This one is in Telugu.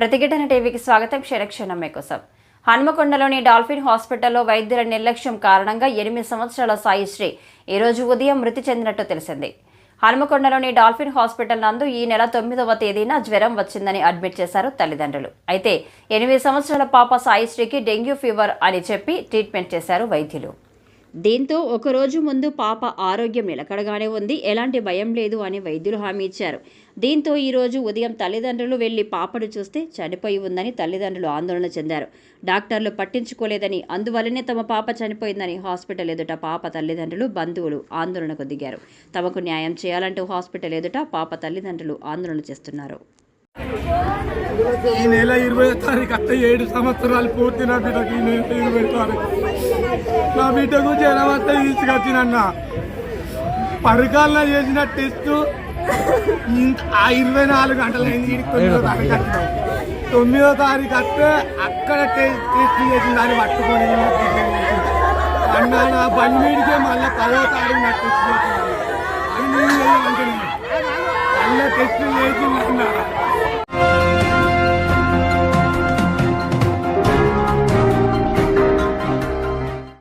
ప్రతిఘటన టీవీకి స్వాగతం. క్షణక్షణం మీకోసం. హన్మకొండలోని డాల్ఫిన్ హాస్పిటల్లో వైద్యుల నిర్లక్ష్యం కారణంగా 8 సంవత్సరాల సాయిశ్రీ ఈరోజు ఉదయం మృతి చెందినట్టు తెలిసింది. హన్మకొండలోని డాల్ఫిన్ హాస్పిటల్ నందు ఈ నెల 9వ తేదీన జ్వరం వచ్చిందని అడ్మిట్ చేశారు తల్లిదండ్రులు. అయితే 8 సంవత్సరాల పాప సాయిశ్రీకి డెంగ్యూ ఫీవర్ అని చెప్పి ట్రీట్మెంట్ చేశారు వైద్యులు. దీంతో ఒకరోజు ముందు పాప ఆరోగ్యం నిలకడగానే ఉంది, ఎలాంటి భయం లేదు అని వైద్యులు హామీ ఇచ్చారు. దీంతో ఈరోజు ఉదయం తల్లిదండ్రులు వెళ్లి పాపను చూస్తే చనిపోయి ఉందని తల్లిదండ్రులు ఆందోళన చెందారు. డాక్టర్లు పట్టించుకోలేదని, అందువల్లనే తమ పాప చనిపోయిందని హాస్పిటల్ ఎదుట పాప తల్లిదండ్రులు, బంధువులు ఆందోళనకు దిగారు. తమకు న్యాయం చేయాలంటూ హాస్పిటల్ ఎదుట పాప తల్లిదండ్రులు ఆందోళన చేస్తున్నారు. ఈ నెల 20వ తారీఖు 7 సంవత్సరాలు పూర్తి నా బిడ్డకు. ఈ నెల 20వ తారీఖు నా బిడ్డకు జ్వరం వస్తే తీసుకొచ్చినన్న పరికాలన చేసిన టెస్ట్ ఆ 24 గంటలైంది. 9వ తారీఖు వచ్చినాం. 9వ తారీఖు వస్తే అక్కడ టెస్ట్ చేసిన దాన్ని పట్టుకొని అన్న నా బండి మీడికే మళ్ళీ 10వ తారీఖు నా టెస్ట్ చేసిన అది నేను చేయాలంటే మళ్ళీ టెస్ట్ చేసిందన్న